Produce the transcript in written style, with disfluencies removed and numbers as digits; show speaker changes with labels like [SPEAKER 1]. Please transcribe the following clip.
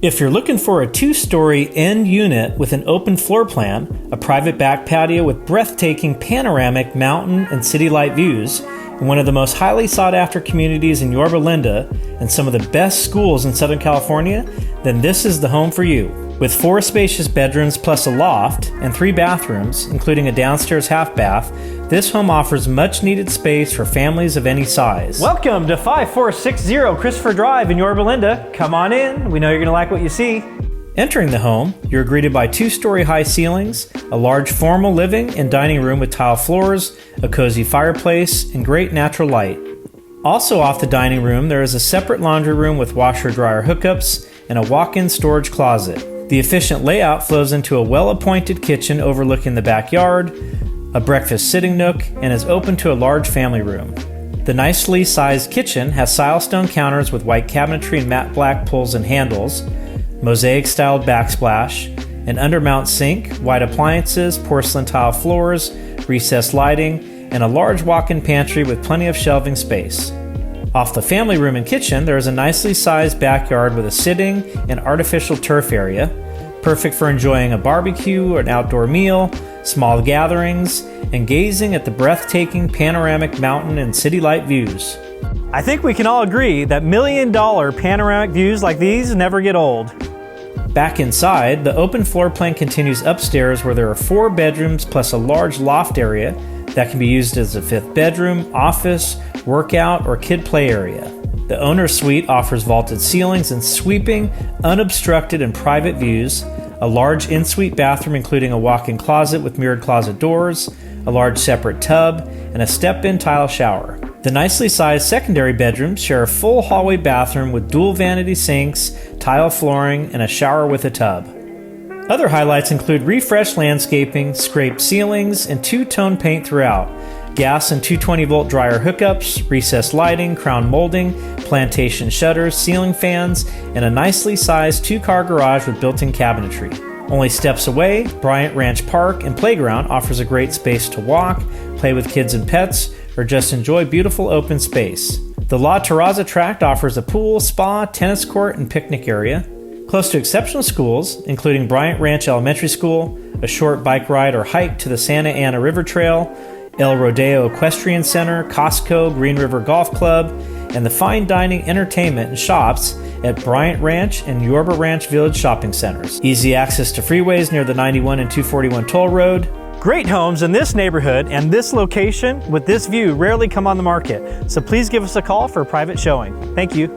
[SPEAKER 1] If you're looking for a 2-story end unit with an open floor plan, a private back patio with breathtaking panoramic mountain and city light views, in one of the most highly sought after communities in Yorba Linda and some of the best schools in Southern California, then this is the home for you. With 4 spacious bedrooms plus a loft and 3 bathrooms, including a downstairs half bath, this home offers much needed space for families of any size. Welcome to 5460 Christopher Drive in Yorba Linda. Come on in, we know you're going to like what you see. Entering the home, you're greeted by 2-story high ceilings, a large formal living and dining room with tile floors, a cozy fireplace, and great natural light. Also off the dining room, there is a separate laundry room with washer-dryer hookups and a walk-in storage closet. The efficient layout flows into a well-appointed kitchen overlooking the backyard, a breakfast sitting nook, and is open to a large family room. The nicely sized kitchen has silestone counters with white cabinetry and matte black pulls and handles, mosaic-styled backsplash, an undermount sink, white appliances, porcelain tile floors, recessed lighting, and a large walk-in pantry with plenty of shelving space. Off the family room and kitchen, there is a nicely sized backyard with a sitting and artificial turf area, perfect for enjoying a barbecue or an outdoor meal, small gatherings, and gazing at the breathtaking panoramic mountain and city light views. I think we can all agree that million-dollar panoramic views like these never get old. Back inside, the open floor plan continues upstairs where there are 4 bedrooms plus a large loft area that can be used as a 5th bedroom, office, workout, or kid play area. The owner's suite offers vaulted ceilings and sweeping, unobstructed and private views, a large in-suite bathroom including a walk-in closet with mirrored closet doors, a large separate tub, and a step-in tile shower. The nicely sized secondary bedrooms share a full hallway bathroom with dual vanity sinks, tile flooring, and a shower with a tub. Other highlights include refreshed landscaping, scraped ceilings, and 2-tone paint throughout, gas and 220-volt dryer hookups, recessed lighting, crown molding, plantation shutters, ceiling fans, and a nicely sized 2-car garage with built-in cabinetry. Only steps away, Bryant Ranch Park and Playground offers a great space to walk, play with kids and pets, or just enjoy beautiful open space. The La Terraza tract offers a pool, spa, tennis court, and picnic area. Close to exceptional schools, including Bryant Ranch Elementary School, a short bike ride or hike to the Santa Ana River Trail, El Rodeo Equestrian Center, Costco, Green River Golf Club, and the fine dining, entertainment, and shops at Bryant Ranch and Yorba Ranch Village shopping centers. Easy access to freeways near the 91 and 241 toll road. Great homes in this neighborhood and this location with this view rarely come on the market, so please give us a call for a private showing. Thank you.